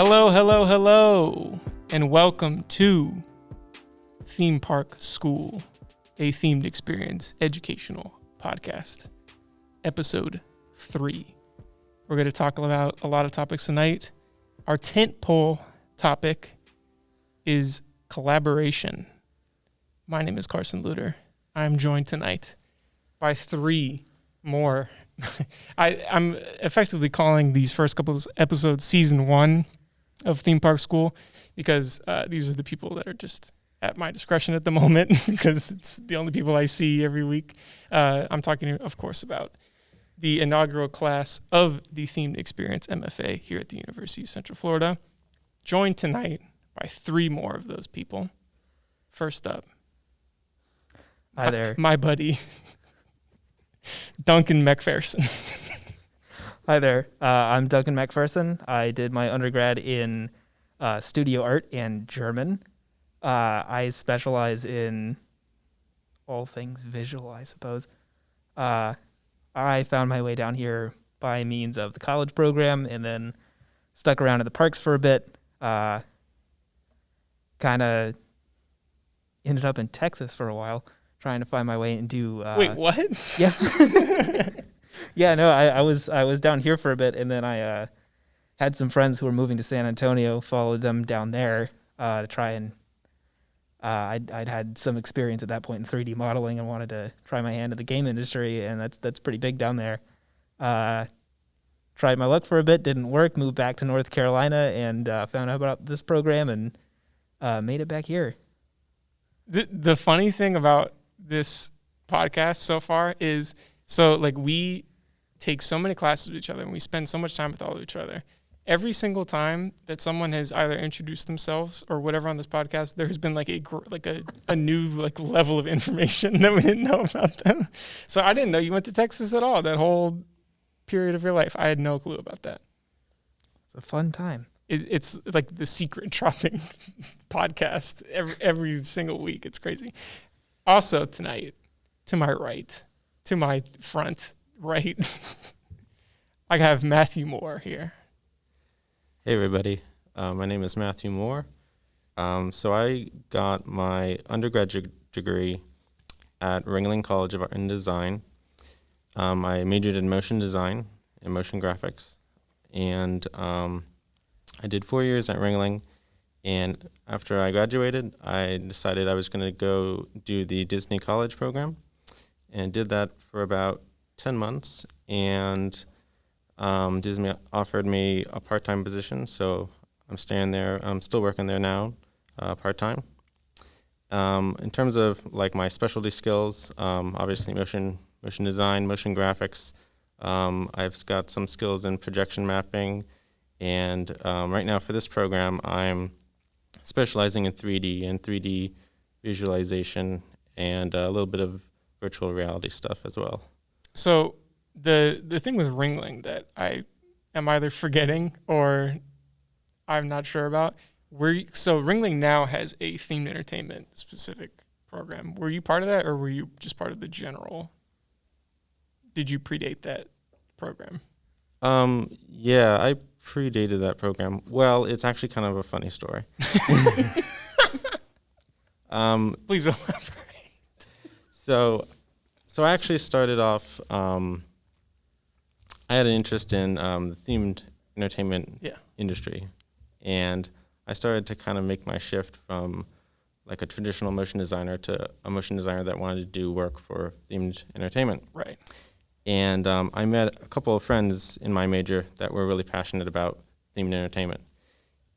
Hello, hello, hello, and welcome to Theme Park School, a themed experience educational podcast, episode 3. We're going to talk about a lot of topics tonight. Our tentpole topic is collaboration. My name is Carson Luter. I'm joined tonight by 3 more. I'm effectively calling these first couple of episodes season 1 of Theme Park School because these are the people that are just at my discretion at the moment because it's the only people I see every week. I'm talking, of course, about the inaugural class of the Themed Experience MFA here at the University of Central Florida. Joined tonight by 3 more of those people. First up, hi there, my buddy, Duncan MacPherson. Hi there. I'm Duncan MacPherson. I did my undergrad in studio art and German. I specialize in all things visual, I suppose. I found my way down here by means of the college program and then stuck around in the parks for a bit. Kind of ended up in Texas for a while, trying to find my way into... Wait, what? Yeah. Yeah, no, I was down here for a bit, and then I had some friends who were moving to San Antonio, followed them down there to try and I'd had some experience at that point in 3D modeling and wanted to try my hand at the game industry, and that's pretty big down there. Tried my luck for a bit, didn't work, moved back to North Carolina, and found out about this program and made it back here. The funny thing about this podcast so far is, so like we take so many classes with each other and we spend so much time with all of each other. Every single time that someone has either introduced themselves or whatever on this podcast, there has been like a new like level of information that we didn't know about them. So I didn't know you went to Texas at all that whole period of your life. I had no clue about that. It's a fun time. It's like the secret dropping podcast every single week. It's crazy. Also tonight, to my right, to my front right, I have Matthew Moore here. Hey everybody, my name is Matthew Moore. So I got my undergraduate degree at Ringling College of Art and Design. I majored in motion design and motion graphics, and I did 4 years at Ringling. And after I graduated, I decided I was going to go do the Disney College program, and did that for about 10 months. And Disney offered me a part-time position, so I'm staying there. I'm still working there now, part-time. In terms of like my specialty skills, obviously motion design, motion graphics. I've got some skills in projection mapping, and right now for this program, I'm specializing in 3D and 3D visualization and a little bit of virtual reality stuff as well. So the thing with Ringling that I am either forgetting or I'm not sure about, so Ringling now has a themed entertainment specific program. Were you part of that, or were you just part of the general? Did you predate that program? Yeah, I predated that program. Well, it's actually kind of a funny story. Please elaborate. So I actually started off, I had an interest in the themed entertainment industry, and I started to kind of make my shift from like a traditional motion designer to a motion designer that wanted to do work for themed entertainment. Right. And I met a couple of friends in my major that were really passionate about themed entertainment.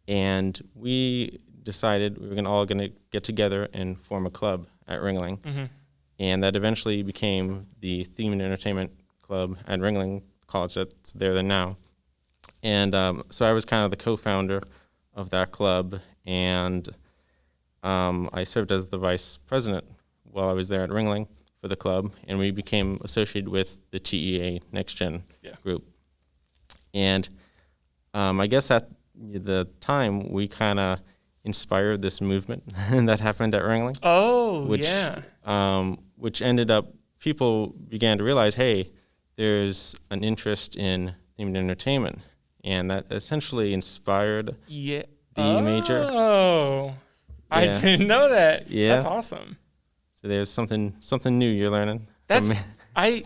And we decided we were all going to get together and form a club at Ringling. Mm-hmm. And that eventually became the Themed Entertainment Club at Ringling College that's there now. And so I was kind of the co-founder of that club, and I served as the vice president while I was there at Ringling for the club, and we became associated with the TEA Next Gen group. And I guess at the time, we kind of inspired this movement that happened at Ringling. Oh, Which ended up, people began to realize, hey, there's an interest in themed entertainment and that essentially inspired Yeah. the major. Oh, I Yeah. didn't know that. Yeah. That's awesome. So there's something new you're learning. That's from me.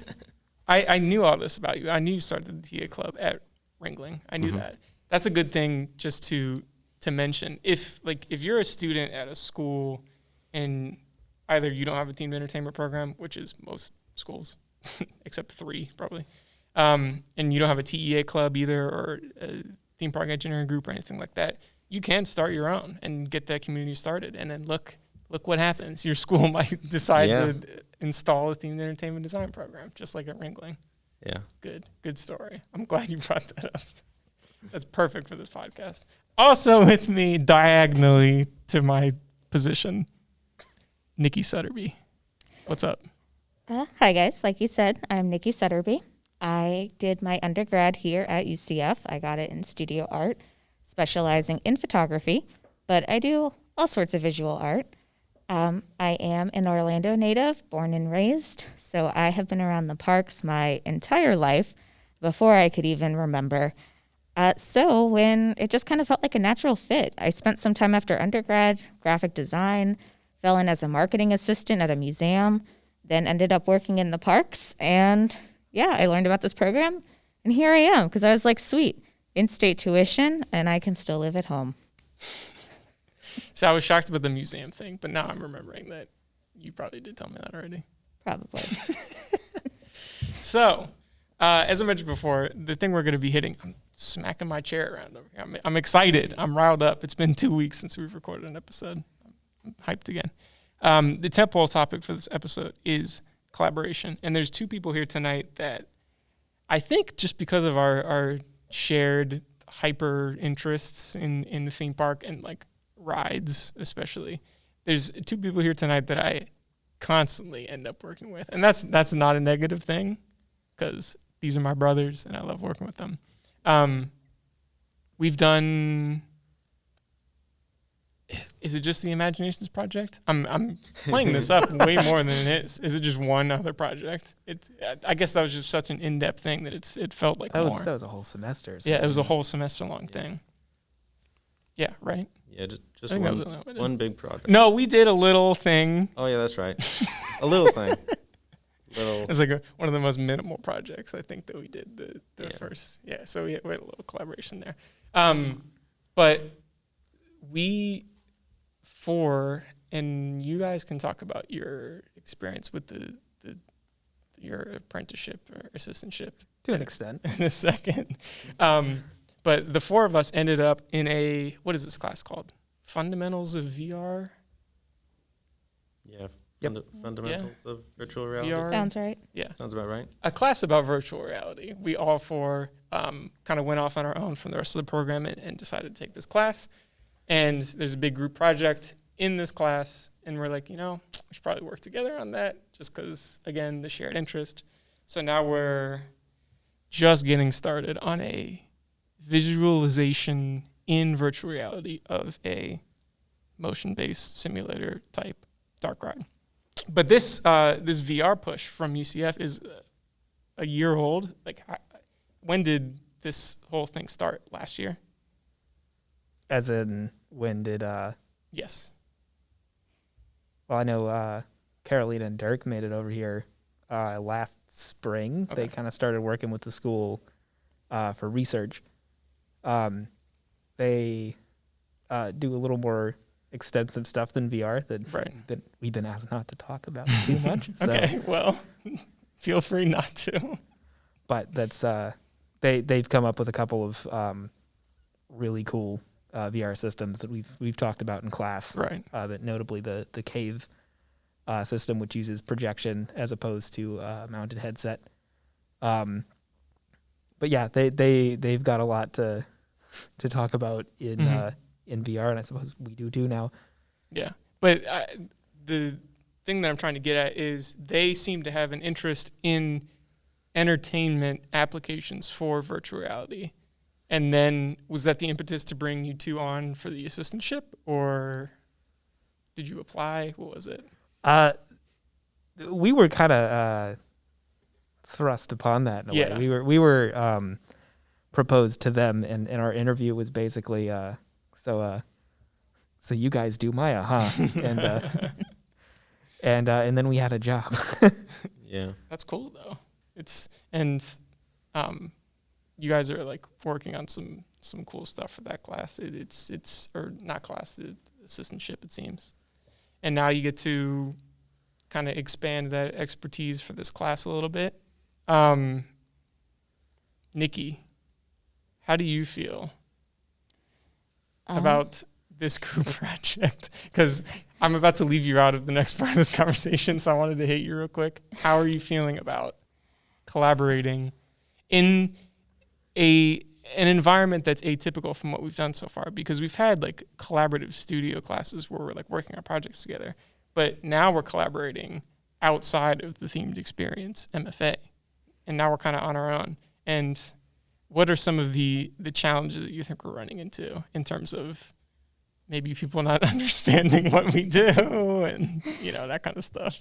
I knew all this about you. I knew you started the TA club at Ringling. I knew that. That's a good thing just to mention. If you're a student at a school and either you don't have a themed entertainment program, which is most schools, except 3 probably, and you don't have a TEA club either or a theme park engineering group or anything like that, you can start your own and get that community started. And then look what happens. Your school might decide to install a themed entertainment design program, just like at Ringling. Yeah. Good story. I'm glad you brought that up. That's perfect for this podcast. Also with me diagonally to my position, Nikki Sutterby. What's up? Hi, guys. Like you said, I'm Nikki Sutterby. I did my undergrad here at UCF. I got it in studio art, specializing in photography, but I do all sorts of visual art. I am an Orlando native, born and raised, so I have been around the parks my entire life before I could even remember. So when it just kind of felt like a natural fit, I spent some time after undergrad, graphic design, fell in as a marketing assistant at a museum, then ended up working in the parks. And yeah, I learned about this program. And here I am, because I was like, sweet, in-state tuition, and I can still live at home. So I was shocked about the museum thing, but now I'm remembering that you probably did tell me that already. Probably. So, as I mentioned before, the thing we're going to be hitting, I'm smacking my chair around over here. I'm excited. I'm riled up. It's been 2 weeks since we've recorded an episode. I'm hyped again. The tentpole topic for this episode is collaboration. And there's 2 people here tonight that I think just because of our shared hyper interests in the theme park and like rides especially, there's 2 people here tonight that I constantly end up working with. And that's not a negative thing, because these are my brothers and I love working with them. We've done, is it just the Imaginations Project? I'm playing this up way more than it is. Is it just one other project? I guess that was just such an in-depth thing that it felt like more. That was a whole semester. Yeah, it was a whole semester long thing. Yeah, right? Yeah, just I think that was one big project. No, we did a little thing. Oh yeah, that's right. A little thing. It was like one of the most minimal projects I think that we did the first. Yeah, so we had a little collaboration there. But and you guys can talk about your experience with your apprenticeship or assistantship To an extent. in a second. But the 4 of us ended up in what is this class called? Fundamentals of VR? Yeah. Yep. Fundamentals of virtual reality. VR. Sounds right. Yeah. Sounds about right. A class about virtual reality. We all 4 kind of went off on our own from the rest of the program and decided to take this class. And there's a big group project in this class. And we're like, we should probably work together on that just because, again, the shared interest. So now we're just getting started on a visualization in virtual reality of a motion-based simulator type dark ride. But this VR push from UCF is a year old. Like, when did this whole thing start? Last year? As in, when did... Yes. Well, I know Carolina and Dirk made it over here last spring. Okay. They kind of started working with the school for research. They do a little more extensive stuff than VR that we've been asked not to talk about too much. So. Okay, well, feel free not to. But that's they've come up with a couple of really cool VR systems that we've talked about in class. Right. That notably the Cave system, which uses projection as opposed to a mounted headset. But yeah, they've got a lot to talk about in VR, and I suppose we do too now. Yeah, but the thing that I'm trying to get at is they seem to have an interest in entertainment applications for virtual reality. And then was that the impetus to bring you 2 on for the assistantship, or did you apply? What was it? We were kind of thrust upon that in a way. We were proposed to them, and our interview was basically, so you guys do Maya, huh? And then we had a job. Yeah. That's cool though. You guys are like working on some cool stuff for that class. It's or not class, the assistantship, it seems. And now you get to kind of expand that expertise for this class a little bit. Nikki, how do you feel about this group project? Because I'm about to leave you out of the next part of this conversation, so I wanted to hit you real quick. How are you feeling about collaborating in an environment that's atypical from what we've done so far? Because we've had like collaborative studio classes where we're like working on projects together, but now we're collaborating outside of the themed experience MFA, and now we're kind of on our own. And what are some of the challenges that you think we're running into in terms of maybe people not understanding what we do and, that kind of stuff?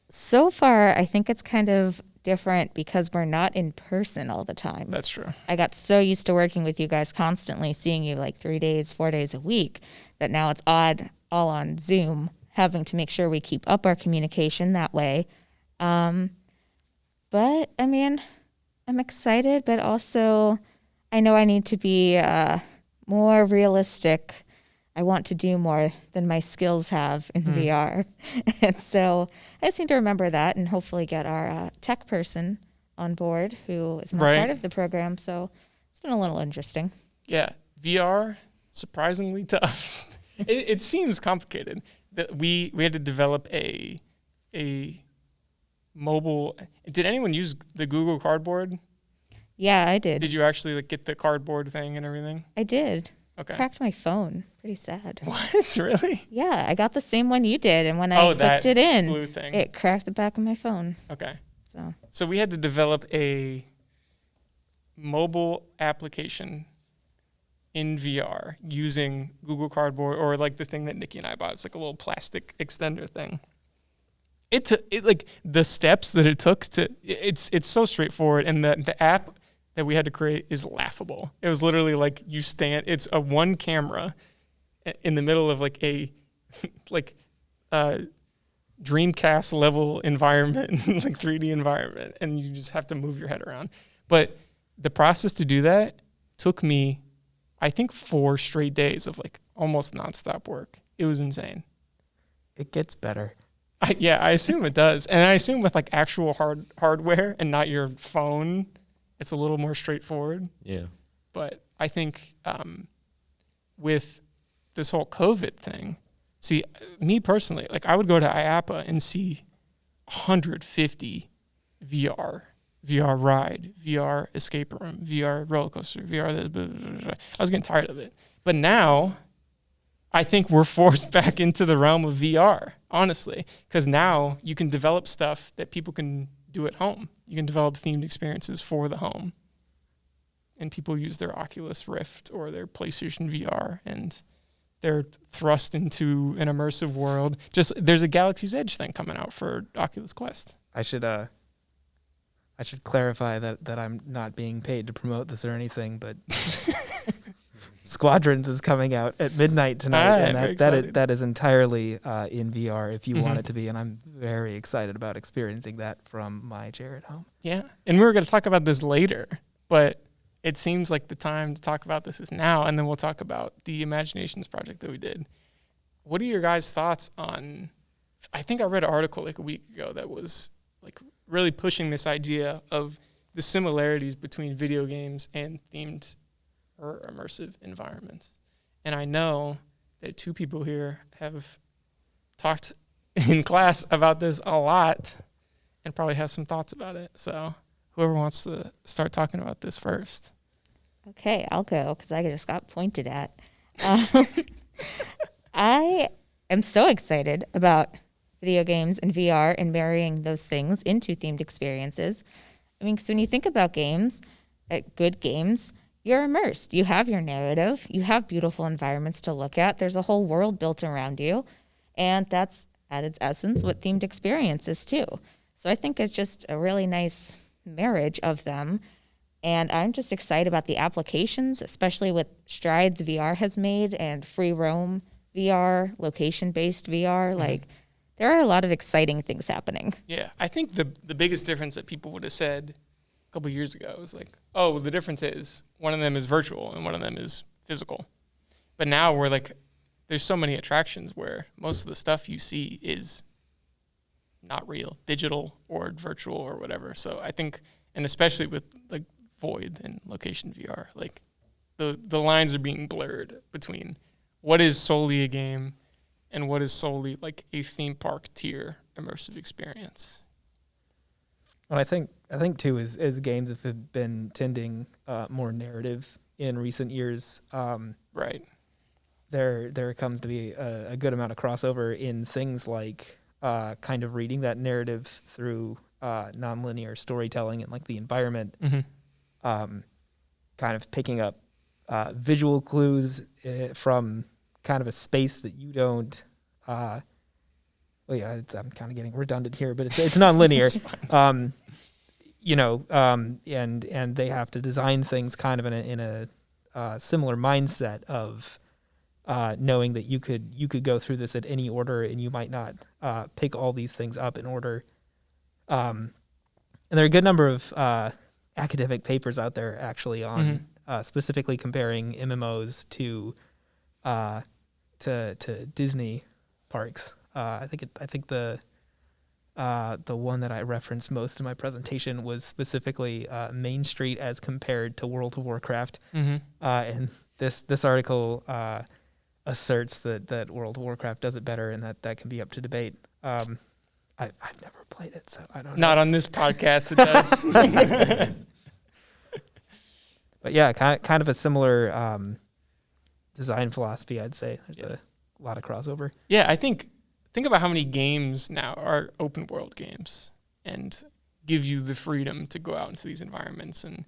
So far, I think it's kind of different because we're not in person all the time. That's true. I got so used to working with you guys constantly, seeing you like 3 days, 4 days a week, that now it's odd all on Zoom, having to make sure we keep up our communication that way. But I mean, I'm excited, but also I know I need to be more realistic. I want to do more than my skills have in VR. And so I just need to remember that and hopefully get our tech person on board who is not part of the program. So it's been a little interesting. Yeah, VR, surprisingly tough. It seems complicated. That we had to develop a mobile. Did anyone use the Google Cardboard? Yeah, I did. Did you actually like get the cardboard thing and everything? I did. Okay. Cracked my phone. Pretty sad. What? Really? Yeah, I got the same one you did, and when I clicked it in, blue thing. It cracked the back of my phone. Okay. So we had to develop a mobile application in VR using Google Cardboard, or like the thing that Nikki and I bought. It's like a little plastic extender thing. It like the steps that it took it's so straightforward, and the app that we had to create is laughable. It was literally like it's a one camera in the middle of like a Dreamcast level environment, like 3D environment, and you just have to move your head around. But the process to do that took me, I think, 4 straight days of like almost nonstop work. It was insane. It gets better. I assume it does. And I assume with like actual hardware and not your phone, it's a little more straightforward. Yeah. But I think with this whole COVID thing, see, me personally, like I would go to IAPA and see 150 VR ride, VR escape room, VR roller coaster, VR. Blah, blah, blah. I was getting tired of it. But now I think we're forced back into the realm of VR, honestly, because now you can develop stuff that people can do at home. You can develop themed experiences for the home. And people use their Oculus Rift or their PlayStation VR, and they're thrust into an immersive world. Just there's a Galaxy's Edge thing coming out for Oculus Quest. I should clarify that I'm not being paid to promote this or anything, but Squadrons is coming out at midnight tonight, and that is entirely in VR if you want it to be, and I'm very excited about experiencing that from my chair at home. Yeah, and we were going to talk about this later, but it seems like the time to talk about this is now, and then we'll talk about the Imaginations project that we did. What are your guys' thoughts on, I think I read an article like a week ago that was like really pushing this idea of the similarities between video games and themed or immersive environments. And I know that 2 people here have talked in class about this a lot and probably have some thoughts about it. So whoever wants to start talking about this first. Okay, I'll go because I just got pointed at. I am so excited about video games and VR and marrying those things into themed experiences. I mean, because when you think about games, good games, you're immersed. You have your narrative. You have beautiful environments to look at. There's a whole world built around you. And that's, at its essence, what themed experience is too. So I think it's just a really nice marriage of them. And I'm just excited about the applications, especially what strides VR has made and free roam VR, location-based VR. Like, there are a lot of exciting things happening. Yeah, I think the biggest difference that people would have said a couple of years ago was like, oh, the difference is one of them is virtual and one of them is physical. But now we're like, there's so many attractions where most of the stuff you see is not real, digital or virtual or whatever. So I think, and especially with like Void and location VR, like the lines are being blurred between what is solely a game and what is solely like a theme park tier immersive experience. Well, I think too is games have been tending more narrative in recent years. Right. There comes to be a good amount of crossover in things like kind of reading that narrative through nonlinear storytelling and like the environment, kind of picking up visual clues from kind of a space that you don't. I'm kind of getting redundant here, but it's nonlinear. And they have to design things kind of in a similar mindset of knowing that you could go through this at any order and you might not pick all these things up in order. And there are a good number of academic papers out there actually on specifically comparing MMOs to Disney parks. I think the one that I referenced most in my presentation was specifically Main Street as compared to World of Warcraft. And this article asserts that World of Warcraft does it better, and that can be up to debate. I've never played it, so I don't know. Not on this podcast, it does. But yeah, kind of a similar design philosophy, I'd say. There's a lot of crossover. Yeah, I think about how many games now are open world games and give you the freedom to go out into these environments and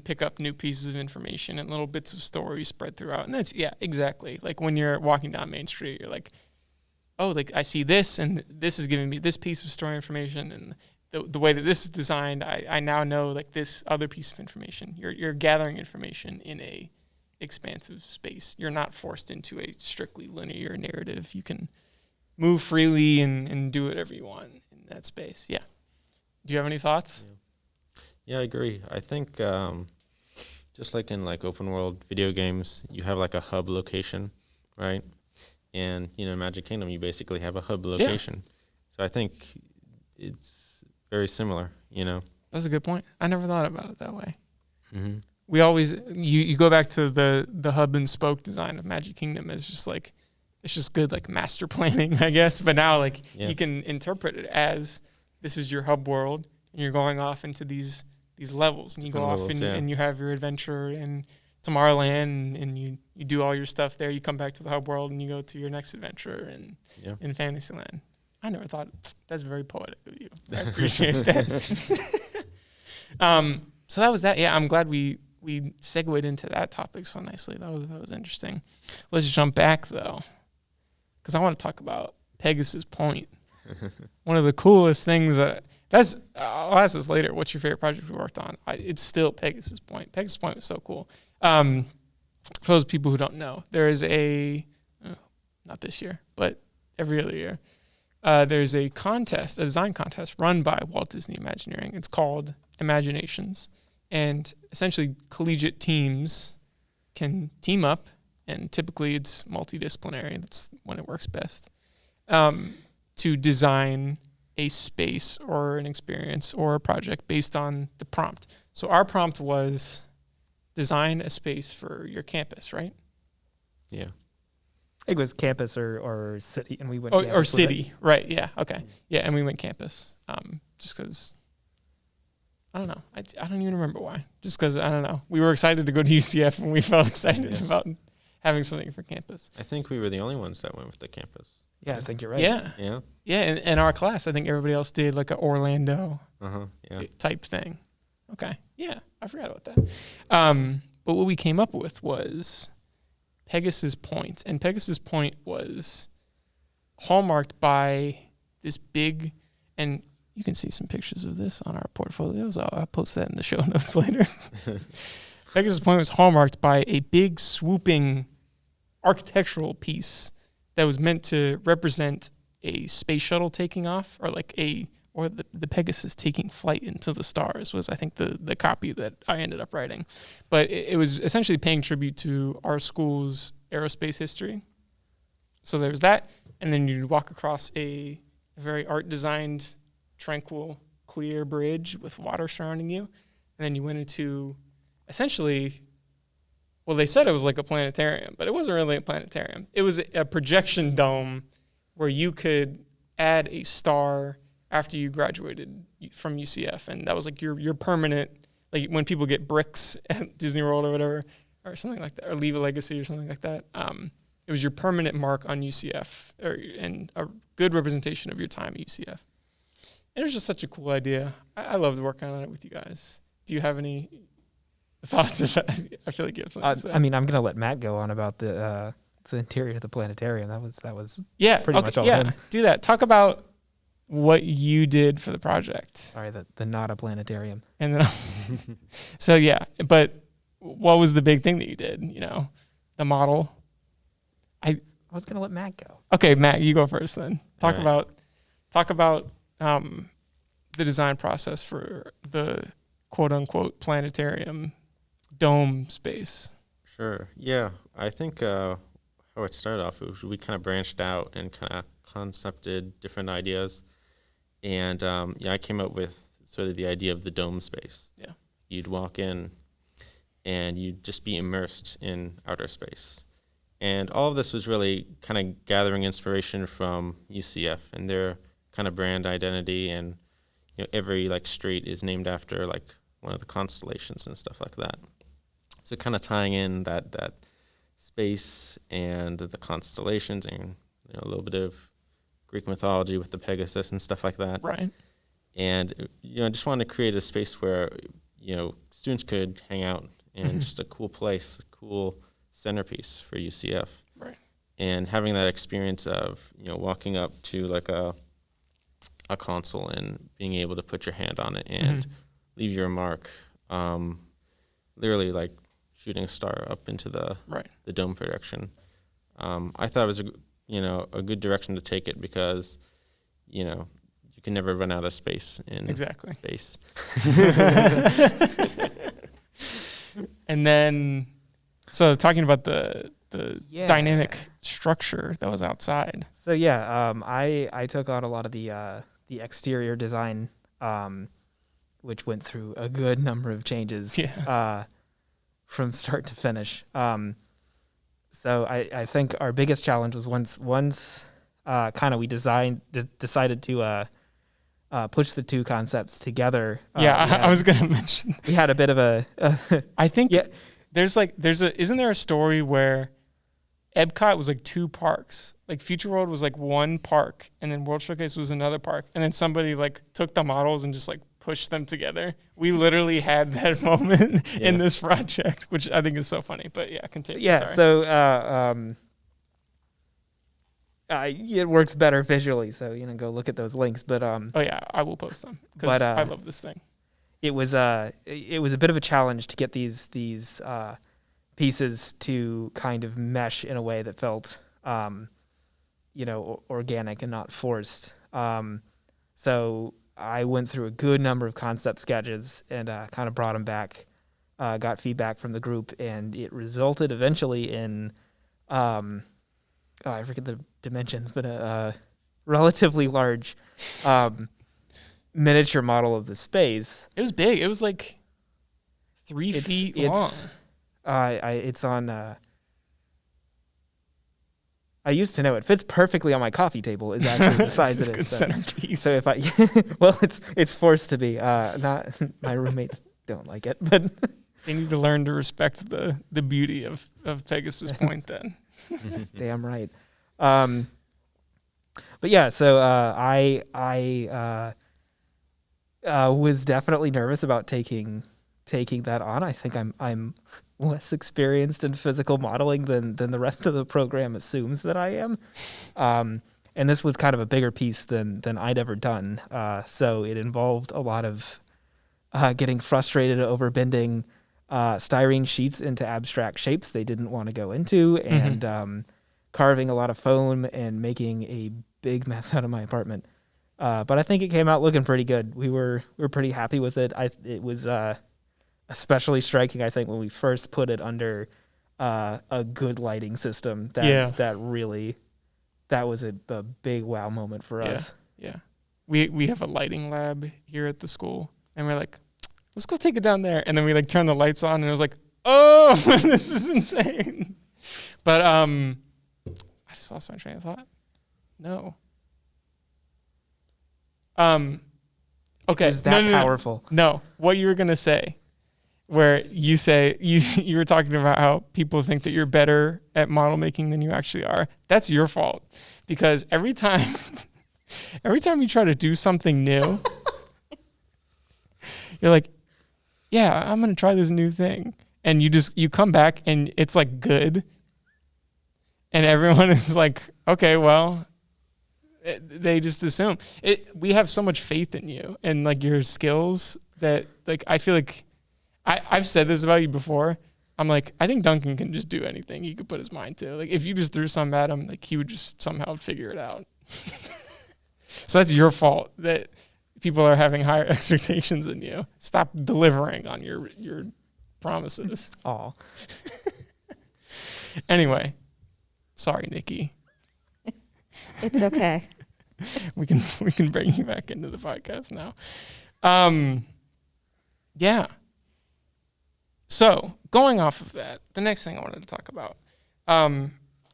pick up new pieces of information and little bits of story spread throughout. And that's, yeah, exactly. Like when you're walking down Main Street, you're like, oh, like I see this and this is giving me this piece of story information, and the way that this is designed, I now know like this other piece of information. You're gathering information in a expansive space. You're not forced into a strictly linear narrative. You can move freely and do whatever you want in that space. Yeah. Do you have any thoughts? Yeah, I agree. I think just like in like open world video games, you have like a hub location, right? And Magic Kingdom, you basically have a hub location. Yeah. So I think it's very similar. That's a good point. I never thought about it that way. We always you go back to the hub and spoke design of Magic Kingdom as just like, it's just good like master planning, I guess. But now like you can interpret it as this is your hub world and you're going off into these levels, and you go off and you have your adventure in Tomorrowland and you do all your stuff there. You come back to the hub world and you go to your next adventure in Fantasyland. I never thought, that's very poetic of you. I appreciate that. So that was that. Yeah, I'm glad we segued into that topic so nicely. That was interesting. Let's jump back though, because I want to talk about Pegasus Point. One of the coolest things I'll ask this later. What's your favorite project we worked on? It's still Pegasus Point. Pegasus Point was so cool. For those people who don't know, there is not this year, but every other year, there's a design contest run by Walt Disney Imagineering. It's called Imaginations. And essentially collegiate teams can team up, and typically it's multidisciplinary. That's when it works best, to design a space or an experience or a project based on the prompt. So our prompt was design a space for your campus, right? Yeah. I think it was campus or city, and we went campus. Or city, right, yeah, okay. Yeah, and we went campus, just because, I don't know. I don't even remember why. Just because, I don't know. We were excited to go to UCF, and we felt excited about having something for campus. I think we were the only ones that went with the campus. Yeah, I think you're right. Yeah. Yeah. Yeah, in our class, I think everybody else did like an Orlando type thing. Okay. Yeah, I forgot about that. But what we came up with was Pegasus Point. And Pegasus Point was hallmarked by this big, and you can see some pictures of this on our portfolios. I'll post that in the show notes later. Pegasus Point was hallmarked by a big, swooping architectural piece that was meant to represent a space shuttle taking off, or the Pegasus taking flight into the stars was, I think, the copy that I ended up writing. But it was essentially paying tribute to our school's aerospace history. So there was that, and then you'd walk across a very art-designed, tranquil, clear bridge with water surrounding you, and then you went into essentially, well, they said it was like a planetarium, but it wasn't really a planetarium. It was a projection dome where you could add a star after you graduated from UCF, and that was like your permanent, like when people get bricks at Disney World or whatever, or something like that, or leave a legacy or something like that. It was your permanent mark on UCF, and a good representation of your time at UCF. And it was just such a cool idea. I loved working on it with you guys. Do you have any thoughts of that? I feel like you have something to say. I mean, I'm gonna let Matt go on about the interior of the planetarium. That was pretty much all him. Do that. Talk about what you did for the project. Sorry, the not a planetarium. And then, so yeah, but what was the big thing that you did? The model. I was gonna let Matt go. Okay, Matt, you go first then. Talk All right. about the design process for the quote unquote planetarium dome space. Sure. Yeah. I think how it started off, we kind of branched out and kind of concepted different ideas. And I came up with sort of the idea of the dome space. Yeah. You'd walk in and you'd just be immersed in outer space. And all of this was really kind of gathering inspiration from UCF and their kind of brand identity. And every street is named after one of the constellations and stuff like that. So kind of tying in that space and the constellations and a little bit of Greek mythology with the Pegasus and stuff like that. Right. And I just wanted to create a space where students could hang out and just a cool place, a cool centerpiece for UCF. Right. And having that experience of walking up to a console and being able to put your hand on it and leave your mark, literally shooting a star up into the dome projection. I thought it was a good direction to take it because you can never run out of space in space. And then, so talking about the dynamic structure that was outside. So yeah, I took on a lot of the exterior design, which went through a good number of changes from start to finish. So I think our biggest challenge was once kind of we decided to push the two concepts together. I was gonna mention we had a bit of a. I think isn't there a story where Epcot was two parks? Future World was one park, and then World Showcase was another park, and then somebody took the models and just pushed them together. We literally had that moment in this project, which I think is so funny. But yeah, continue. Yeah, sorry. So it works better visually. So go look at those links. But oh yeah, I will post them because I love this thing. It was a bit of a challenge to get these pieces to kind of mesh in a way that felt organic and not forced. So I went through a good number of concept sketches and kind of brought them back, got feedback from the group, and it resulted eventually in, I forget the dimensions, but a relatively large miniature model of the space. It was big. It was 3 feet long. It's on. I used to know it fits perfectly on my coffee table. Is actually the size of it. Good centerpiece. So if it's forced to be. Not my roommates don't like it, but they need to learn to respect the beauty of Pegasus Point. Then, damn right. But yeah, so I was definitely nervous about taking that on. I think I'm less experienced in physical modeling than the rest of the program assumes that I am. and this was kind of a bigger piece than I'd ever done. So it involved a lot of getting frustrated over bending styrene sheets into abstract shapes they didn't want to go into, and carving a lot of foam and making a big mess out of my apartment. But I think it came out looking pretty good. We were pretty happy with it. It was especially striking, I think, when we first put it under a good lighting system. That was a big wow moment for us. Yeah. We have a lighting lab here at the school, and we're like, let's go take it down there. And then we like turn the lights on, and it was like, oh, this is insane. But I just lost my train of thought. No. Okay. Is that powerful? No. What you were gonna say, where you say you were talking about how people think that you're better at model making than you actually are. That's your fault, because every time you try to do something new, you're like, yeah, I'm gonna try this new thing, and you come back and it's like good, and everyone is like, okay, well. They just assume it. We have so much faith in you and like your skills that like I feel like I've said this about you before. I'm like, I think Duncan can just do anything he could put his mind to. Like if you just threw something at him, like he would just somehow figure it out. So that's your fault that people are having higher expectations than you. Stop delivering on your promises. Aw. Anyway, sorry, Nikki. It's okay. We can bring you back into the podcast now. Yeah. So going off of that, the next thing I wanted to talk about,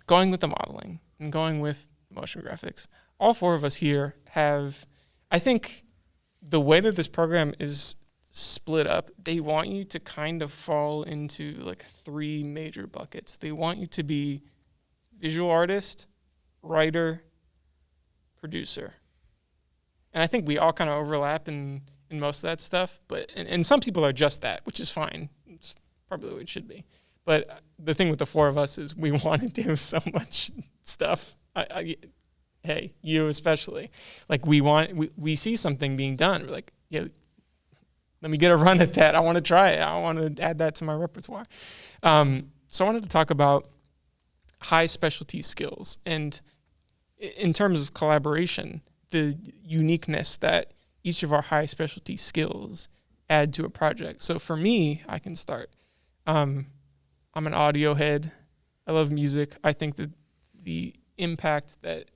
going with the modeling and going with motion graphics. All four of us here have, I think, the way that this program is split up, they want you to kind of fall into like three major buckets. They want you to be visual artist, writer, producer. And I think we all kind of overlap in most of that stuff, but and some people are just that, which is fine. It's probably what it should be. But the thing with the four of us is we want to do so much stuff. Hey, you especially. Like we see something being done. We're like, yeah, let me get a run at that. I want to try it. I want to add that to my repertoire. So I wanted to talk about high specialty skills and in terms of collaboration, the uniqueness that each of our high specialty skills add to a project. So for me, I can start. I'm an audio head. I love music. I think that the impact that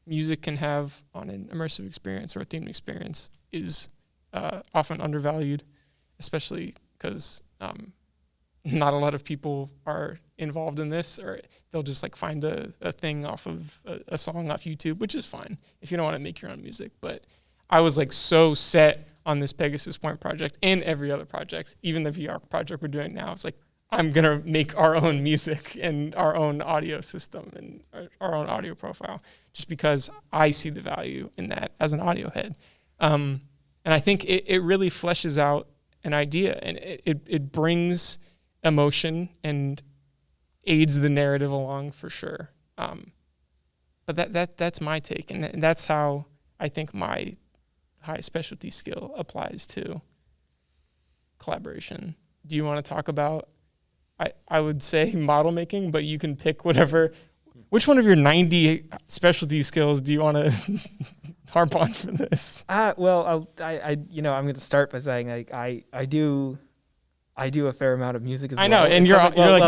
music can have on an immersive experience or a themed experience is often undervalued, especially because not a lot of people are involved in this, or they'll just like find a thing off of a song off YouTube, which is fine if you don't want to make your own music. But I was like so set on this Pegasus Point project and every other project, even the VR project we're doing now. It's like, I'm going to make our own music and our own audio system and our own audio profile just because I see the value in that as an audio head. And I think it really fleshes out an idea, and it brings emotion and aids the narrative along for sure. But that's my take, and that's how I think my high specialty skill applies to collaboration. Do you want to talk about, I would say model making, but you can pick whatever. Which one of your 90 specialty skills do you want to harp on for this? Well, I'm going to start by saying I do a fair amount of music as well. I know, and you're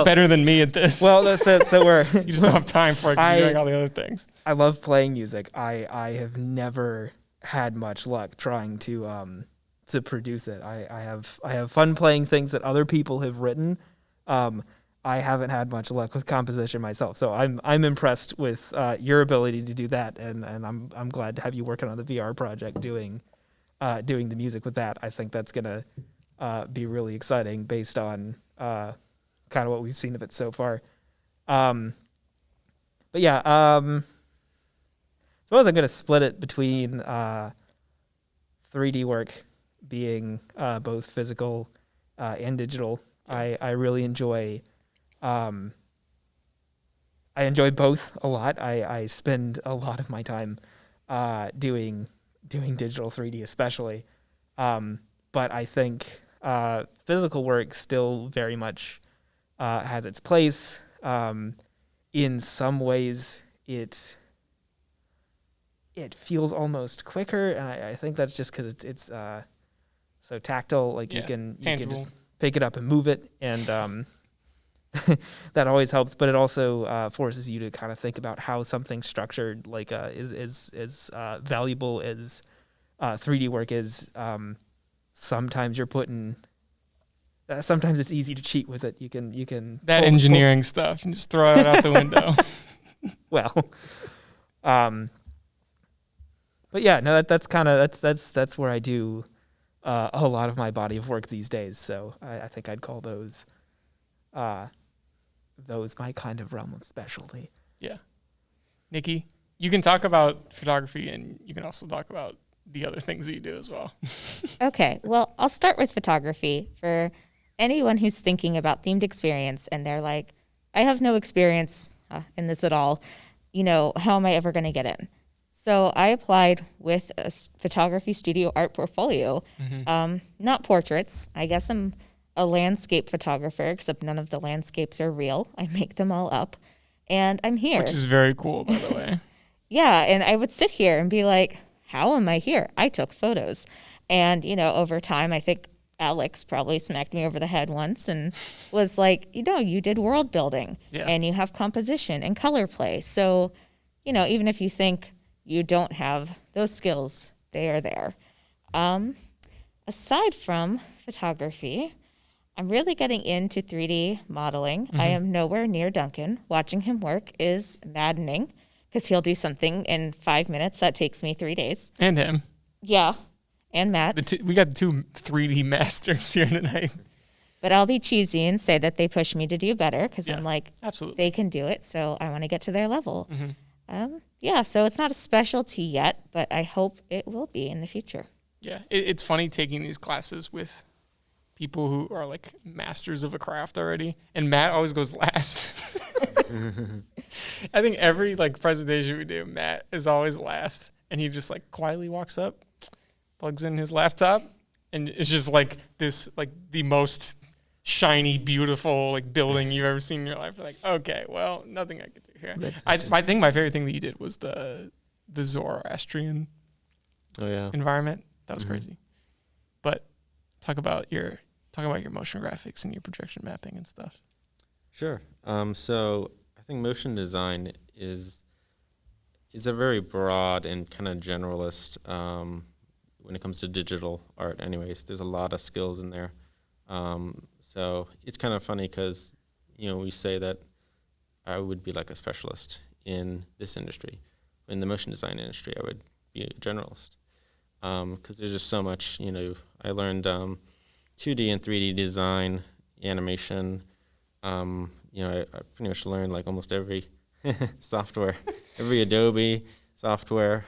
better than me at this. Well, so we're you just don't have time for it because you're doing all the other things. I love playing music. I have never had much luck trying to produce it. I have fun playing things that other people have written. I haven't had much luck with composition myself, so I'm impressed with your ability to do that, and I'm glad to have you working on the VR project doing the music with that. I think that's gonna be really exciting based on kind of what we've seen of it so far. But yeah, suppose I'm gonna split it between 3D work being both physical and digital. I really enjoy I enjoy both a lot. I spend a lot of my time doing digital 3D especially. But I think physical work still very much has its place. In some ways, it feels almost quicker, and I think that's just because it's so tactile. Like you can just pick it up and move it, and that always helps. But it also forces you to kind of think about how something's structured, like is valuable as 3D work is. Sometimes you're putting. Sometimes it's easy to cheat with it. You can that engineering stuff and just throw it out the window. Well, but yeah, no, that's kind of that's where I do a lot of my body of work these days. So I think I'd call those my kind of realm of specialty. Yeah, Nikki, you can talk about photography, and you can also talk about the other things that you do as well. Okay, well, I'll start with photography. For anyone who's thinking about themed experience and they're like, I have no experience in this at all, how am I ever going to get in? So I applied with a photography studio art portfolio, not portraits. I guess I'm a landscape photographer, except none of the landscapes are real. I make them all up. And I'm here. Which is very cool, by the way. Yeah, and I would sit here and be like, how am I here? I took photos. And, over time, I think Alex probably smacked me over the head once and was like, you did world building and you have composition and color play. So, even if you think you don't have those skills, they are there. Aside from photography, I'm really getting into 3D modeling. I am nowhere near Duncan. Watching him work is maddening because he'll do something in 5 minutes that takes me 3 days. And him. Yeah. And Matt. We got the two 3D masters here tonight. But I'll be cheesy and say that they push me to do better because I'm like, absolutely, they can do it, so I want to get to their level. So it's not a specialty yet, but I hope it will be in the future. Yeah, it's funny taking these classes with people who are like masters of a craft already, and Matt always goes last. I think every presentation we do, Matt is always last, and he just quietly walks up, plugs in his laptop, and it's just this the most shiny, beautiful building you've ever seen in your life. You're like, okay, well, nothing I could do here. I think my favorite thing that you did was the Zoroastrian environment. That was crazy. But talk about your motion graphics and your projection mapping and stuff. Sure. So I think motion design is a very broad and kind of generalist when it comes to digital art. Anyways, there's a lot of skills in there. So it's kind of funny because we say that I would be like a specialist in this industry. In the motion design industry, I would be a generalist because there's just so much. I learned 2D and 3D design, animation. I pretty much learned almost every software, every Adobe software.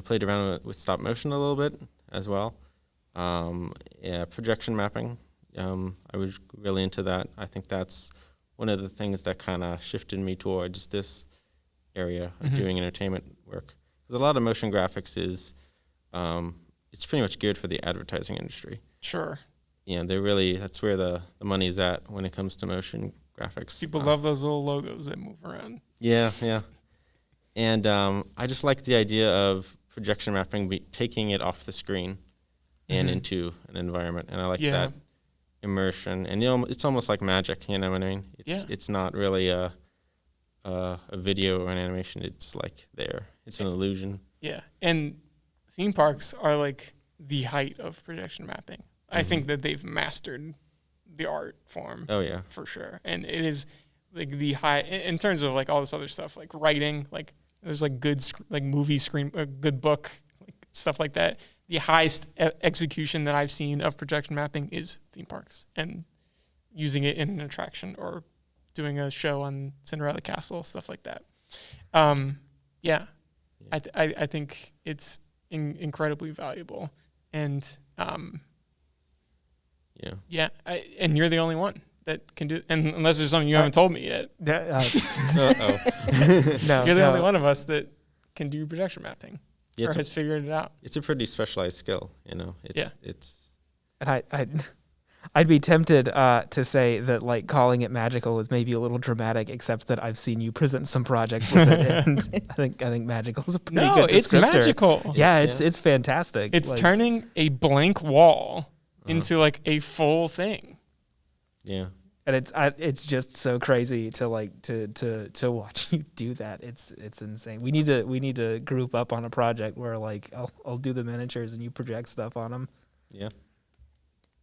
Played around with stop motion a little bit as well. Projection mapping. I was really into that. I think that's one of the things that kind of shifted me towards this area of doing entertainment work. Because a lot of motion graphics is, it's pretty much geared for the advertising industry. Sure. That's where the money's at when it comes to motion graphics. People love those little logos that move around. Yeah. And I just like the idea of projection mapping, taking it off the screen and into an environment. And I like that immersion. And it's almost like magic, you know what I mean? It's not really a video or an animation. It's there. It's an illusion. Yeah. And theme parks are the height of projection mapping. I think that they've mastered the art form. Oh yeah, for sure. And it is the high in terms of all this other stuff, writing, there's good movie screen, good book, stuff like that. The highest execution that I've seen of projection mapping is theme parks and using it in an attraction or doing a show on Cinderella Castle, stuff like that. I think it's incredibly valuable. And and you're the only one that can do, and unless there's something you haven't told me yet. Uh-oh. No, You're the only one of us that can do projection mapping Yeah, or has figured it out. it's a pretty specialized skill, Yeah. It's And I'd be tempted to say that like calling it magical is maybe a little dramatic, except that I've seen you present some projects with it, and I think magical is a pretty No, good descriptor. it's magical. Yeah, it's fantastic. It's like, turning a blank wall into like a full thing. yeah. and it's just so crazy to like to watch you do that. It's insane. We need to group up on a project where like I'll do the miniatures and you project stuff on them. Yeah.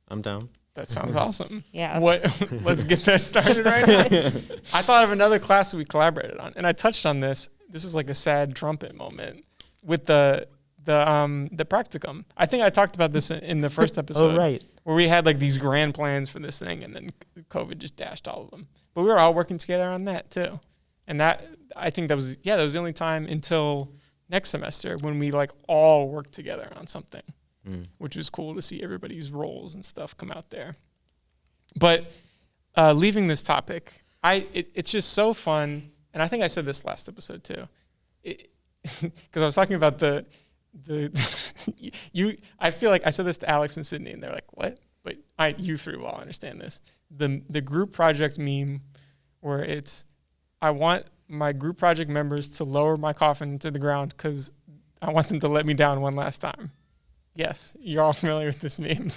I'm down. That sounds awesome. Yeah. What? Let's get that started right now. I thought of another class we collaborated on, and I touched on this. This was like a sad trumpet moment with the practicum. I think I talked about this in the first episode. Oh, right. Where we had like these grand plans for this thing, and then COVID just dashed all of them. But we were all working together on that too, and that I think that was the only time until next semester when we like all worked together on something. Which was cool to see everybody's roles and stuff come out there. But leaving this topic, it's just so fun, and I think I said this last episode too, because I was talking about the I feel like I said this to Alex and Sydney, and they're like, "What?" But you three will all understand this. The group project meme, where it's, I want my group project members to lower my coffin to the ground because I want them to let me down one last time. Yes, you're all familiar with this meme.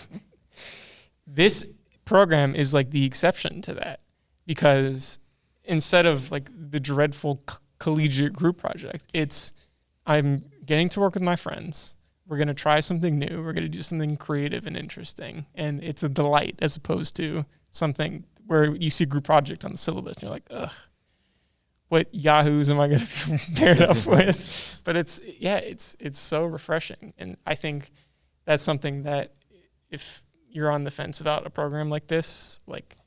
This program is like the exception to that, because instead of like the dreadful collegiate group project, it's I'm getting to work with my friends. We're going to try something new. We're going to do something creative and interesting. And it's a delight as opposed to something where you see a group project on the syllabus and you're like, ugh, what yahoos am I going to be paired up with? But it's so refreshing. And I think that's something that if you're on the fence about a program like this, like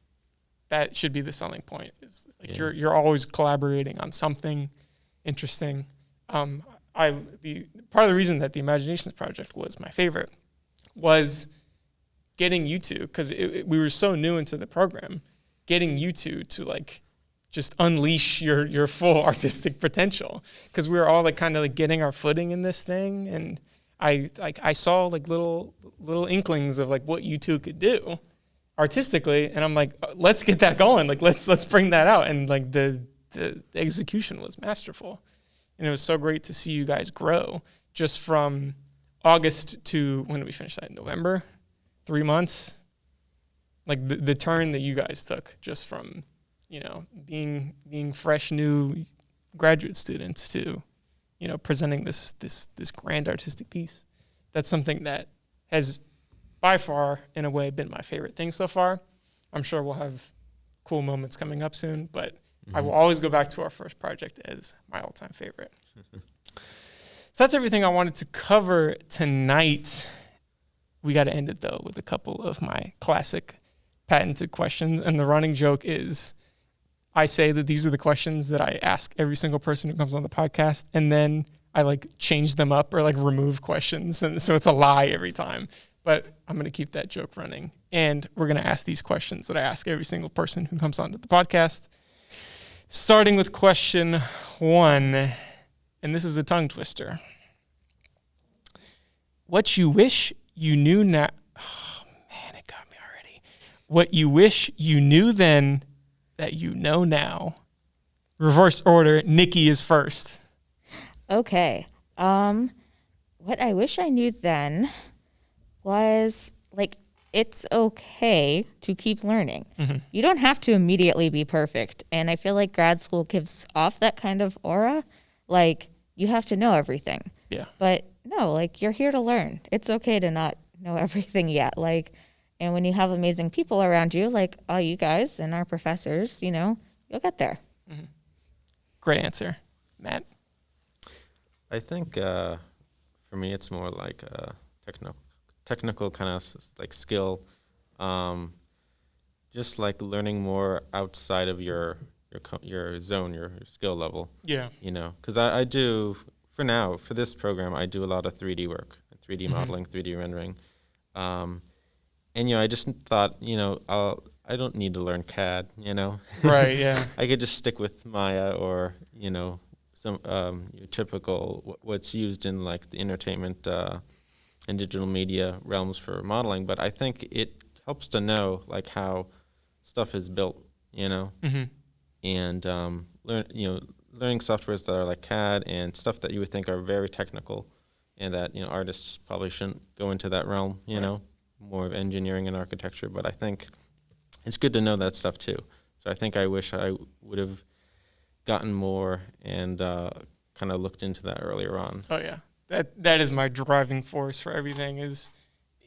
that should be the selling point. Is like you're always collaborating on something interesting. Part of the reason that the Imaginations Project was my favorite was getting you two, because we were so new into the program, getting you two to like just unleash your full artistic potential, because we were all like kind of like getting our footing in this thing, and I saw like little inklings of like what you two could do artistically, and I'm like, let's get that going, like let's bring that out, and like the execution was masterful, and it was so great to see you guys grow just from August to when did we finish that? November, 3 months, like the turn that you guys took just from being fresh new graduate students to presenting this grand artistic piece. That's something that has by far, in a way, been my favorite thing so far. I'm sure we'll have cool moments coming up soon, but I will always go back to our first project as my all-time favorite. So that's everything I wanted to cover tonight. We got to end it, though, with a couple of my classic patented questions. And the running joke is I say that these are the questions that I ask every single person who comes on the podcast, and then I like change them up or like remove questions. And so it's a lie every time. But I'm going to keep that joke running. And we're going to ask these questions that I ask every single person who comes onto the podcast. Starting with question 1, and this is a tongue twister. What you wish you knew now. Oh, man, it got me already. What you wish you knew then that you know now. Reverse order. Nikki is first. Okay. What I wish I knew then was like, it's okay to keep learning. Mm-hmm. You don't have to immediately be perfect. And I feel like grad school gives off that kind of aura. Like, you have to know everything. Yeah. But no, like, you're here to learn. It's okay to not know everything yet. Like, and when you have amazing people around you, like all you guys and our professors, you'll get there. Mm-hmm. Great answer. Matt? I think for me, it's more like a technical kind of like skill, just like learning more outside of your zone, your skill level. Yeah. Because I do, for this program, I do a lot of 3D work, 3D modeling, 3D rendering. And, I just thought, I don't need to learn CAD, you know. Right. Yeah. I could just stick with Maya or, you know, some your typical what's used in like the entertainment and digital media realms for modeling. But I think it helps to know like how stuff is built, you know, Mm-hmm. and learning softwares that are like CAD and stuff that you would think are very technical, and that, you know, artists probably shouldn't go into that realm, you Right. know, more of engineering and architecture. But I think it's good to know that stuff too. So I think I wish I would have gotten more and kind of looked into that earlier on. Oh yeah. That is my driving force for everything. Is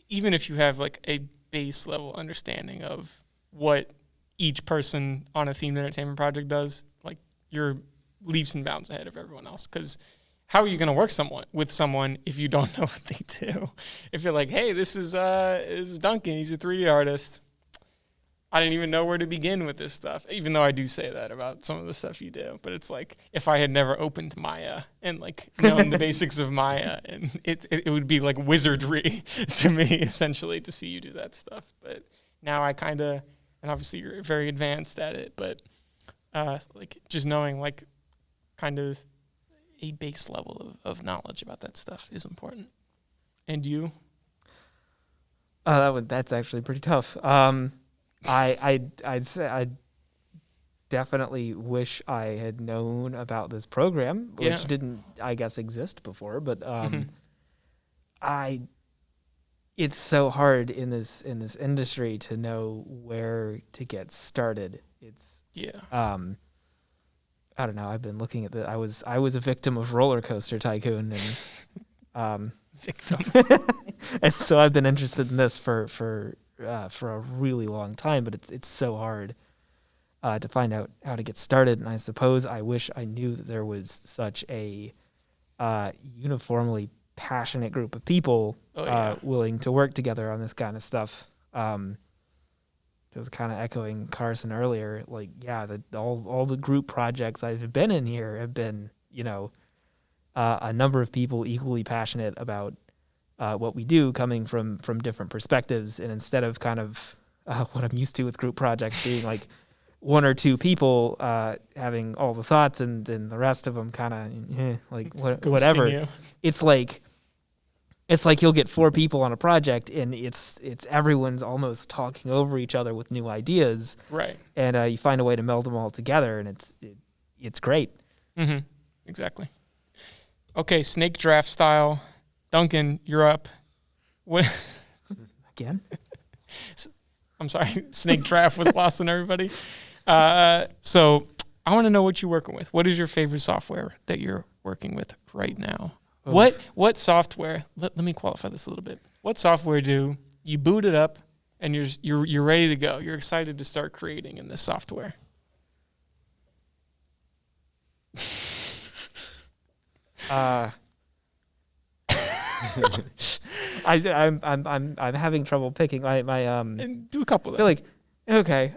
even if you have like a base level understanding of what each person on a themed entertainment project does, like you're leaps and bounds ahead of everyone else. Because how are you going to work with someone if you don't know what they do? If you're like, hey, this is Duncan, he's a 3D artist. I didn't even know where to begin with this stuff, even though I do say that about some of the stuff you do. But it's like, if I had never opened Maya and like known the basics of Maya, and it would be like wizardry to me, essentially, to see you do that stuff. But now I kind of, and obviously you're very advanced at it, but like just knowing like kind of a base level of knowledge about that stuff is important. And you? That's actually pretty tough. I'd say I definitely wish I had known about this program, which Yeah. didn't, I guess, exist before. But it's so hard in this industry to know where to get started. It's Yeah. I don't know. I've been looking at I was a victim of Roller Coaster Tycoon, and Victim. and so I've been interested in this for a really long time. But it's so hard to find out how to get started. And I suppose I wish I knew that there was such a uniformly passionate group of people willing to work together on this kind of stuff. Was kind of echoing Carson earlier, like, yeah, all the group projects I've been in here have been, you know, a number of people equally passionate about what we do, coming from different perspectives. And instead of kind of what I'm used to with group projects being like one or two people having all the thoughts and then the rest of them kind of like whatever. You. It's like you'll get four people on a project, and it's everyone's almost talking over each other with new ideas, Right. and you find a way to meld them all together, and it's great. Mm-hmm. Exactly. Okay, snake draft style. Duncan, you're up. What? Again? I'm sorry, snake draft was lost on everybody. So I want to know what you're working with. What is your favorite software that you're working with right now? What software? Let me qualify this a little bit. What software do you boot it up and you're ready to go? You're excited to start creating in this software. I'm having trouble picking my And do a couple I of feel them. like okay.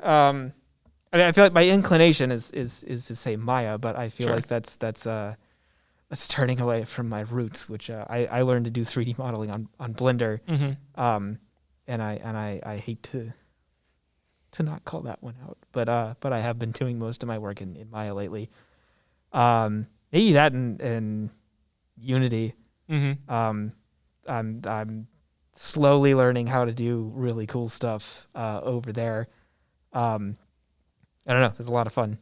I feel like my inclination is to say Maya, but I feel Sure. like that's turning away from my roots, which I learned to do 3D modeling on Blender. Mm-hmm. And I hate to not call that one out, but I have been doing most of my work in Maya lately. Maybe that and Unity. Mm-hmm. I'm slowly learning how to do really cool stuff over there. I don't know. It's a lot of fun.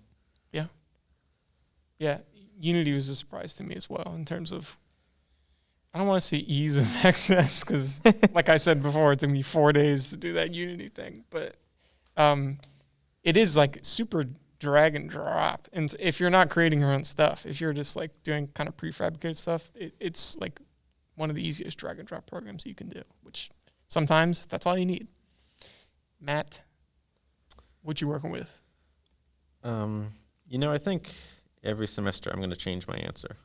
Yeah, Unity was a surprise to me as well in terms of, I don't want to say ease of access because, like I said before, it took me 4 days to do that Unity thing. But it is like super drag and drop. And if you're not creating your own stuff, if you're just like doing kind of prefabricated stuff, it's like one of the easiest drag and drop programs you can do, which sometimes that's all you need. Matt, what you working with? I think every semester I'm going to change my answer.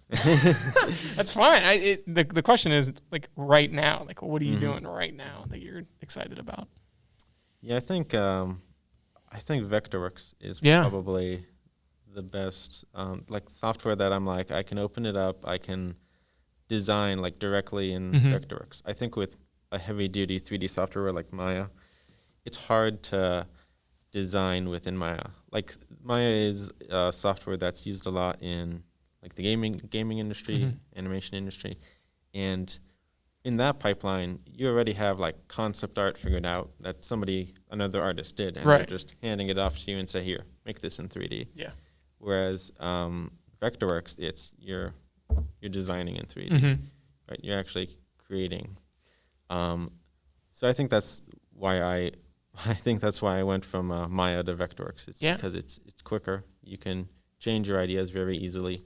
That's fine. The question is like right now, like what are you doing right now that you're excited about? Yeah, I think Vectorworks is Yeah. probably the best like software that I'm like, I can open it up, I can design like directly in Vectorworks. I think with a heavy duty 3D software like Maya, it's hard to design within Maya. Like Maya is software that's used a lot in like the gaming industry, animation industry, and in that pipeline, you already have like concept art figured out that another artist did, and they're just handing it off to you and say, "Here, make this in 3D." Yeah. Whereas Vectorworks, it's you're designing in 3D, right? You're actually creating. So I think that's why I went from Maya to Vectorworks. It's because it's quicker. You can change your ideas very easily.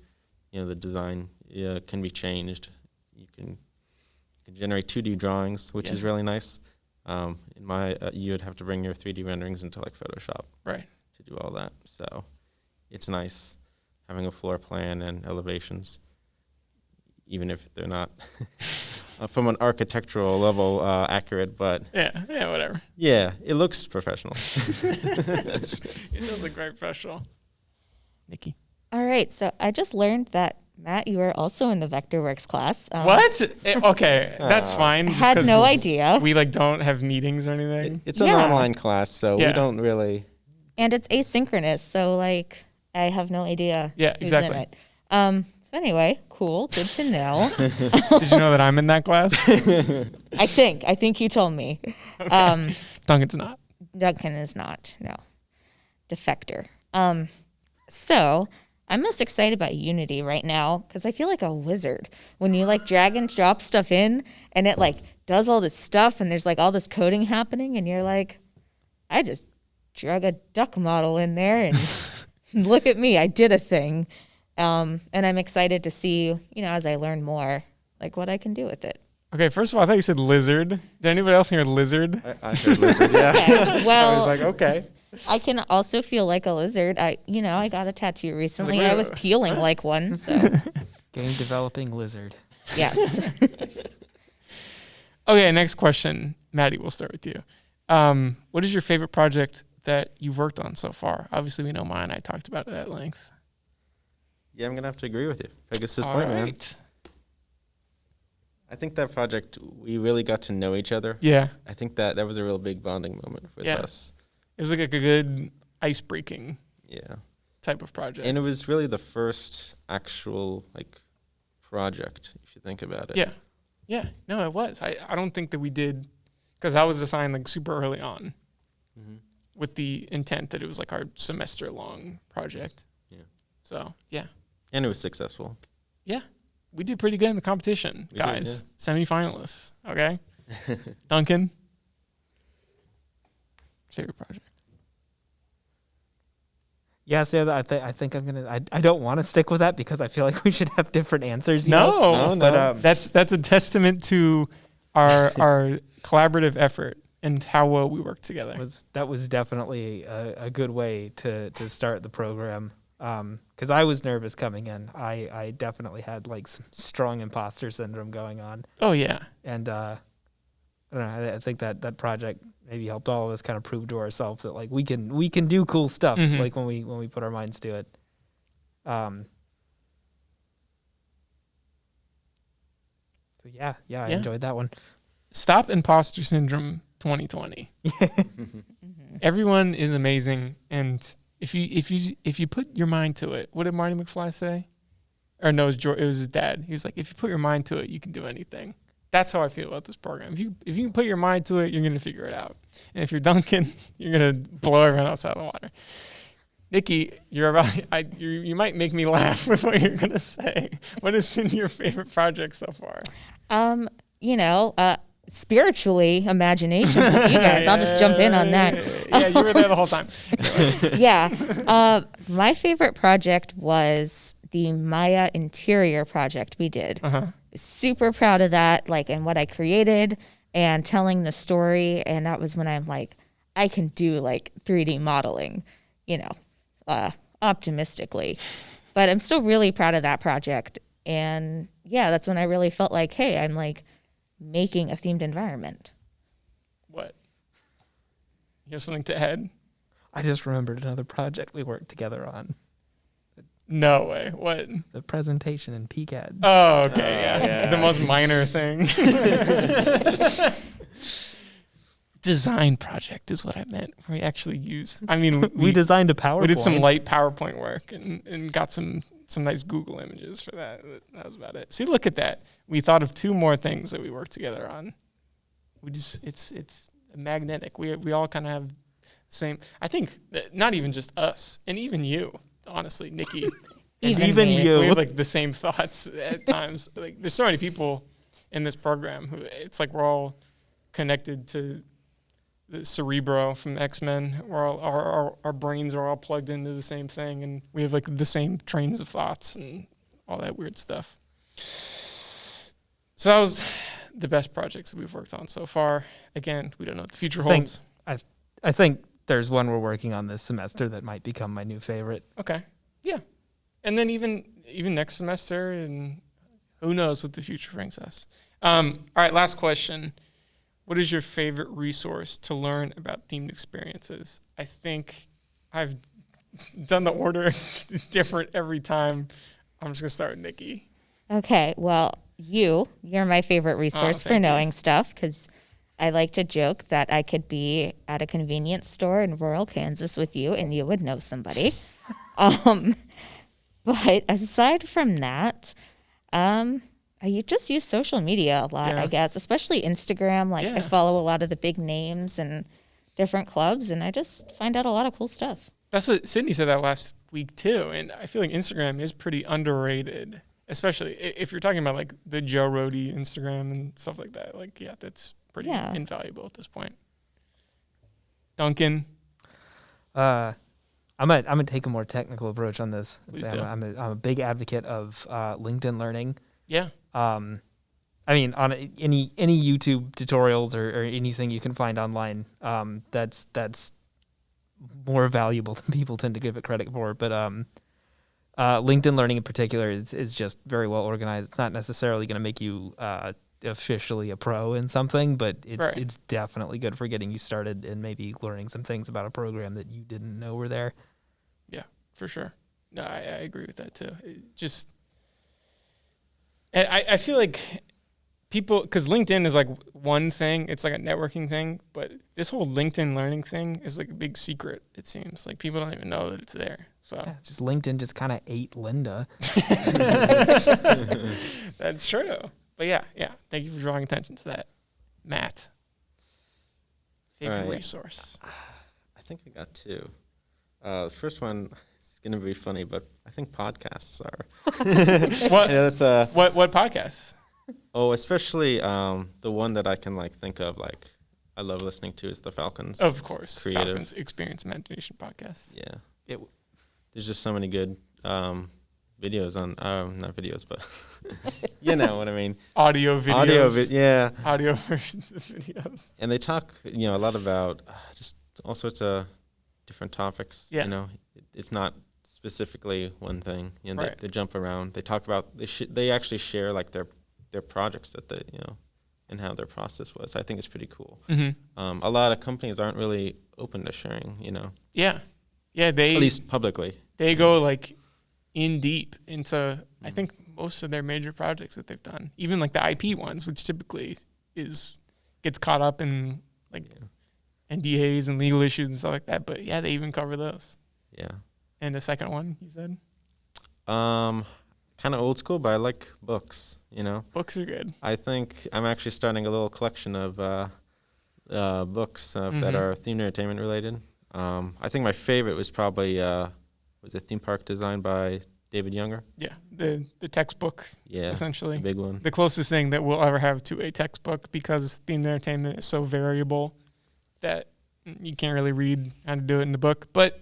You know, the design can be changed. You can generate 2D drawings, which is really nice. In Maya, you would have to bring your 3D renderings into like Photoshop, to do all that. So it's nice having a floor plan and elevations, even if they're not from an architectural level accurate, but whatever. Yeah, it looks professional. It does look very professional. Nikki. All right, so I just learned that Matt, you are also in the Vectorworks class. What? Okay, that's fine. I had no idea. We like don't have meetings or anything. It's an online class, so we don't really. And it's asynchronous, so like I have no idea. Yeah, who's exactly. in it. So anyway, cool. Good to know. Did you know that I'm in that class? I think you told me. Okay. Duncan's not. Duncan is not. No. Defector. So I'm most excited about Unity right now because I feel like a wizard when you like drag and drop stuff in and it like does all this stuff and there's like all this coding happening and you're like, I just drug a duck model in there and look at me, I did a thing. And I'm excited to see, you know, as I learn more, like what I can do with it. Okay, first of all, I thought you said lizard. Did anybody else hear lizard? I heard lizard, yeah. Okay, well, I was like, okay. I can also feel like a lizard. I got a tattoo recently. I was "Wait, peeling like one. So Game developing lizard. yes. Okay, next question. Maddie, we'll start with you. What is your favorite project that you've worked on so far? Obviously, we know mine. I talked about it at length. Yeah, I'm going to have to agree with you. Pegasus All Point, right. man. I think that project, we really got to know each other. Yeah. I think that was a real big bonding moment with us. It was like a good ice-breaking type of project. And it was really the first actual like project, if you think about it. Yeah. Yeah. No, it was. I don't think that we did, because I was assigned like super early on with the intent that it was like our semester-long project. Yeah. So, yeah. And it was successful. Yeah. We did pretty good in the competition, guys. Semi-finalists. Okay. Duncan. Favorite project? Yeah, so I think I'm gonna. I don't want to stick with that because I feel like we should have different answers. No, but that's a testament to our collaborative effort and how well we work together. That was definitely a good way to start the program. Because I was nervous coming in. I definitely had like some strong imposter syndrome going on. Oh yeah, and I don't know. I think that project maybe helped all of us kind of prove to ourselves that like we can do cool stuff like when we put our minds to it. So yeah, I enjoyed that one. Stop imposter syndrome 2020. Everyone is amazing, and if you put your mind to it, what did Marty McFly say? Or no, it was his dad. He was like, if you put your mind to it, you can do anything. That's how I feel about this program. If you can put your mind to it, you're gonna figure it out. And if you're Duncan, you're gonna blow everyone else out of the water. Nikki, you might make me laugh with what you're gonna say. What has been your favorite project so far? Spiritually, imaginations with you guys. I'll just jump in on that. Yeah, you were there the whole time. Yeah. My favorite project was the Maya interior project we did. Super proud of that, like, and what I created and telling the story. And that was when I'm like, I can do like 3D modeling, optimistically. But I'm still really proud of that project. And yeah, that's when I really felt like, hey, I'm like making a themed environment. What? You have something to add? I just remembered another project we worked together on. No way. What? The presentation in PCAD. Oh, okay. Yeah. The most minor thing. design project is what I meant. We actually use. I mean, we designed a PowerPoint. We did some light PowerPoint work and got some nice Google images for that. That was about it. See, look at that. We thought of 2 more things that we worked together on. We just it's magnetic. We all kind of have the same. I think that not even just us, and even you, honestly, Nikki. even you. We have like the same thoughts at times. Like there's so many people in this program who it's like we're all connected to the Cerebro from X-Men. We're all our brains are all plugged into the same thing, and we have like the same trains of thoughts and all that weird stuff. So that was the best projects that we've worked on so far. Again, we don't know what the future holds. I think there's one we're working on this semester that might become my new favorite. Okay. Yeah. And then even next semester, and who knows what the future brings us. All right, last question. What is your favorite resource to learn about themed experiences? I think I've done the order different every time. I'm just going to start with Nikki. Okay, well, you're my favorite resource for knowing stuff, because I like to joke that I could be at a convenience store in rural Kansas with you and you would know somebody. But aside from that, I just use social media a lot, I guess, especially Instagram. Like I follow a lot of the big names and different clubs, and I just find out a lot of cool stuff. That's what Sydney said that last week too, and I feel like Instagram is pretty underrated, especially if you're talking about like the Joe Rohde Instagram and stuff like that. Like, yeah, that's pretty invaluable at this point. Duncan, I'm gonna take a more technical approach on this. Please do. I'm a big advocate of LinkedIn Learning. Yeah. I mean, on any YouTube tutorials or anything you can find online, that's more valuable than people tend to give it credit for. But LinkedIn Learning in particular is just very well organized. It's not necessarily going to make you officially a pro in something, but it's definitely good for getting you started and maybe learning some things about a program that you didn't know were there. Yeah, for sure. No, I agree with that too. I feel like people, because LinkedIn is like one thing, it's like a networking thing, but this whole LinkedIn Learning thing is like a big secret, it seems. Like people don't even know that it's there. So just LinkedIn just kind of ate Linda. That's true. But yeah. Thank you for drawing attention to that. Matt, favorite resource? I think I got 2. The first one is going to be funny, but I think podcasts are. What podcasts? Oh, especially the one that I can like think of, like I love listening to is the Falcons. Of course, Creative. Falcons Experience Imagination podcast. Yeah, there's just so many good videos on not videos, but you know what I mean. Audio videos. Audio versions of videos. And they talk, a lot about just all sorts of different topics. Yeah. You know, it's not specifically one thing. You know, they jump around. They talk about they actually share like their projects that they and how their process was. I think it's pretty cool. Mm-hmm. A lot of companies aren't really open to sharing. Yeah. They at least publicly. They go like in deep into I think most of their major projects that they've done, even like the IP ones, which typically gets caught up in like NDAs and legal issues and stuff like that. But yeah, they even cover those. Yeah. And the second one you said? Kind of old school, but I like books. Books are good. I think I'm actually starting a little collection of books that are theme entertainment related. I think my favorite was probably was a theme park design by David Younger. Yeah, the textbook. Yeah, essentially the big one. The closest thing that we'll ever have to a textbook, because themed entertainment is so variable that you can't really read how to do it in the book. But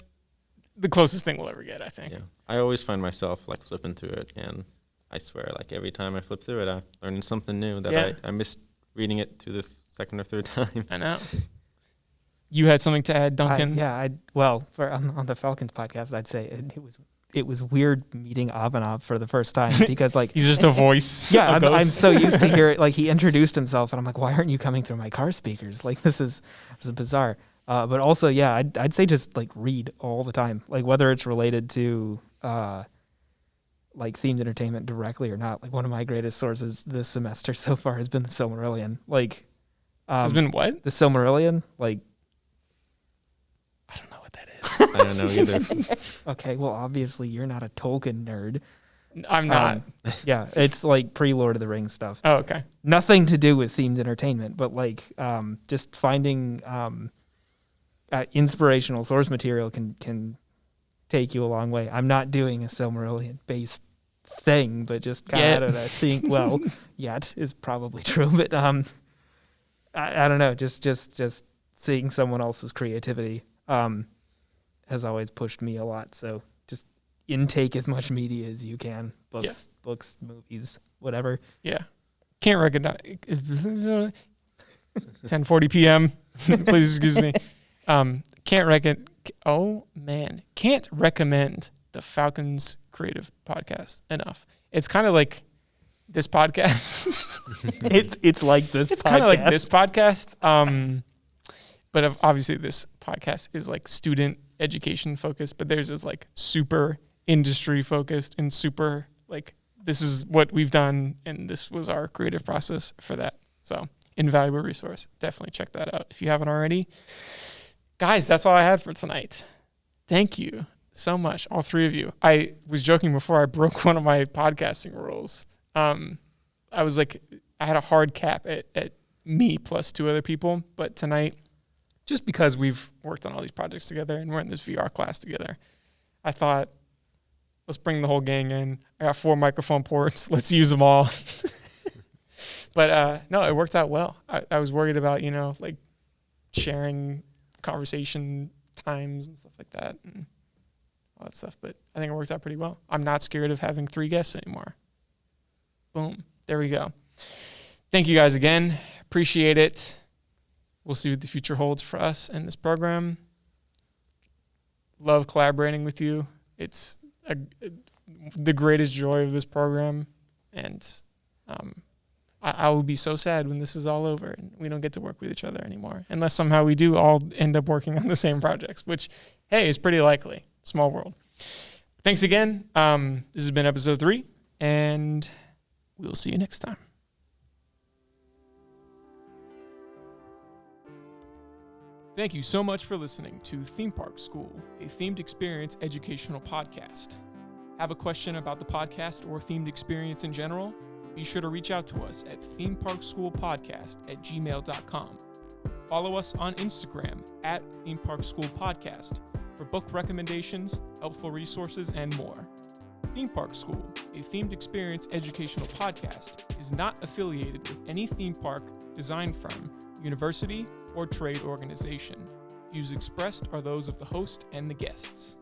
the closest thing we'll ever get, I think. Yeah, I always find myself like flipping through it, and I swear, like every time I flip through it, I learn something new that I missed reading it through the second or third time. I know. You had something to add, Duncan? On the Falcons podcast, I'd say it was weird meeting Abhinav for the first time, because like he's just a voice. Yeah, I'm so used to hear it. Like he introduced himself, and I'm like, why aren't you coming through my car speakers? Like this is bizarre. But also, I'd say just like read all the time, like whether it's related to like themed entertainment directly or not. Like one of my greatest sources this semester so far has been the Silmarillion. Like Has been what? The Silmarillion? Like, I don't know what that is. I don't know either. okay, well, obviously you're not a Tolkien nerd. I'm not. Yeah, it's like pre-Lord of the Rings stuff. Oh, okay. Nothing to do with themed entertainment, but like just finding inspirational source material can take you a long way. I'm not doing a Silmarillion-based thing, but just kind of seeing. Well, yet is probably true, but I don't know. Just seeing someone else's creativity has always pushed me a lot. So just intake as much media as you can. Books, movies, whatever. Yeah. Can't recognize 10:40 p.m. Please excuse me. Can't recommend the Falcons Creative Podcast enough. It's kind of like this podcast. It's like this. It's kind of like this podcast. But obviously this podcast is like student education focused, but theirs is like super industry focused and super like this is what we've done and this was our creative process for that. So invaluable resource. Definitely check that out if you haven't already. Guys, that's all I had for tonight. Thank you so much, all three of you. I was joking before I broke one of my podcasting rules. I was like, I had a hard cap at me plus two other people, but tonight, just because we've worked on all these projects together and we're in this VR class together, I thought, let's bring the whole gang in. I got 4 microphone ports. Let's use them all. But no, it worked out well. I was worried about, like sharing conversation times and stuff like that and all that stuff. But I think it worked out pretty well. I'm not scared of having 3 guests anymore. Boom. There we go. Thank you guys again. Appreciate it. We'll see what the future holds for us in this program. Love collaborating with you. It's the greatest joy of this program. And I will be so sad when this is all over and we don't get to work with each other anymore. Unless somehow we do all end up working on the same projects, which, hey, is pretty likely. Small world. Thanks again. This has been episode 3, and we'll see you next time. Thank you so much for listening to Theme Park School, a themed experience educational podcast. Have a question about the podcast or themed experience in general? Be sure to reach out to us at themeparkschoolpodcast@gmail.com. Follow us on Instagram at Theme Park School Podcast for book recommendations, helpful resources, and more. Theme Park School, a themed experience educational podcast, is not affiliated with any theme park, design firm, university, or trade organization. Views expressed are those of the host and the guests.